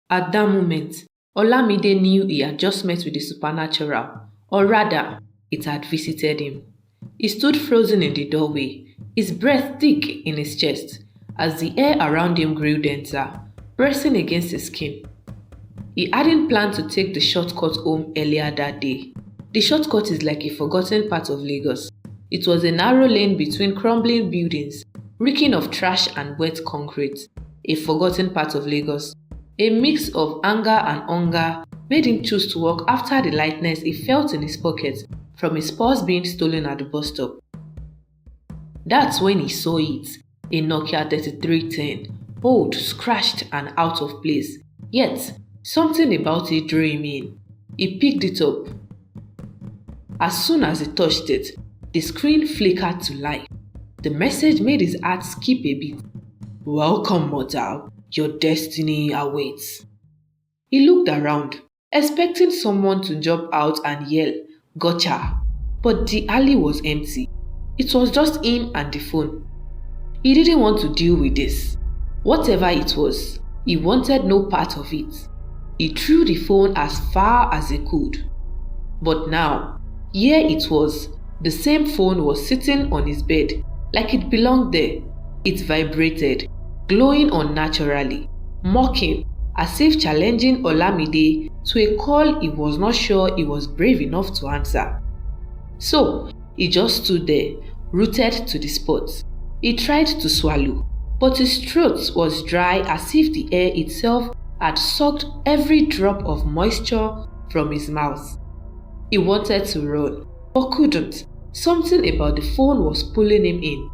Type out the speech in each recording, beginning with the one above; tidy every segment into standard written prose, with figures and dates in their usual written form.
At that moment, Olamide knew he had just met with the supernatural, or rather, it had visited him. He stood frozen in the doorway, his breath thick in his chest, as the air around him grew denser, pressing against his skin. He hadn't planned to take the shortcut home earlier that day. The shortcut is like a forgotten part of Lagos. It was a narrow lane between crumbling buildings, reeking of trash and wet concrete. A forgotten part of Lagos. A mix of anger and hunger made him choose to walk after the lightness he felt in his pocket from his purse being stolen at the bus stop. That's when he saw it, a Nokia 3310, old, scratched and out of place. Yet, something about it drew him in. He picked it up. As soon as he touched it, the screen flickered to life. The message made his heart skip a beat. "Welcome, mortal. Your destiny awaits." He looked around, expecting someone to jump out and yell, "Gotcha!" But the alley was empty. It was just him and the phone. He didn't want to deal with this. Whatever it was, he wanted no part of it. He threw the phone as far as he could. But now, here it was. The same phone was sitting on his bed, like it belonged there. It vibrated, glowing unnaturally, mocking, as if challenging Olamide to a call he was not sure he was brave enough to answer. So, he just stood there, rooted to the spot. He tried to swallow, but his throat was dry as if the air itself had sucked every drop of moisture from his mouth. He wanted to run, but couldn't. Something about the phone was pulling him in.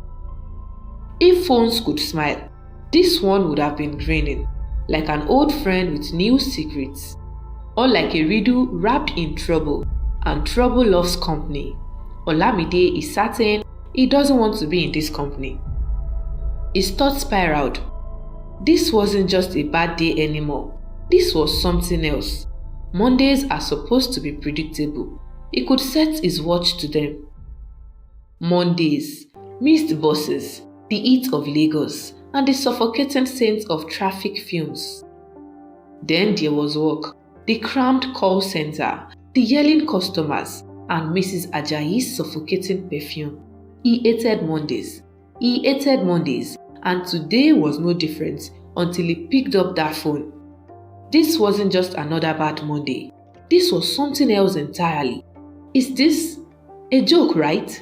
If phones could smile, this one would have been grinning, like an old friend with new secrets, or like a riddle wrapped in trouble, and trouble loves company. Olamide is certain he doesn't want to be in this company. His thoughts spiraled. This wasn't just a bad day anymore. This was something else. Mondays are supposed to be predictable. He could set his watch to them. Mondays, missed buses, the heat of Lagos, and the suffocating scent of traffic fumes. Then there was work, the crammed call center, the yelling customers, and Mrs. Ajayi's suffocating perfume. He hated Mondays. He hated Mondays, and today was no different until he picked up that phone. This wasn't just another bad Monday. This was something else entirely. Is this a joke, right?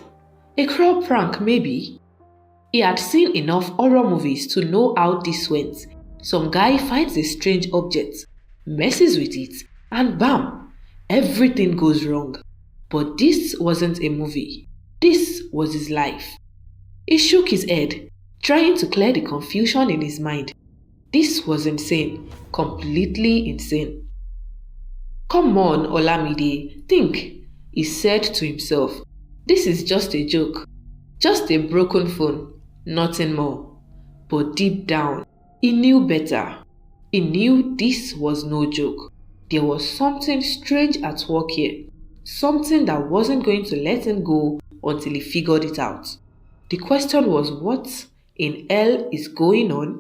A cruel prank, maybe? He had seen enough horror movies to know how this went. Some guy finds a strange object, messes with it, and bam! Everything goes wrong. But this wasn't a movie. This was his life. He shook his head, trying to clear the confusion in his mind. This was insane. Completely insane. "Come on, Olamide, think," he said to himself. "This is just a joke. Just a broken phone. Nothing more." But deep down, he knew better. He knew this was no joke. There was something strange at work here. Something that wasn't going to let him go until he figured it out. The question was, what in hell is going on?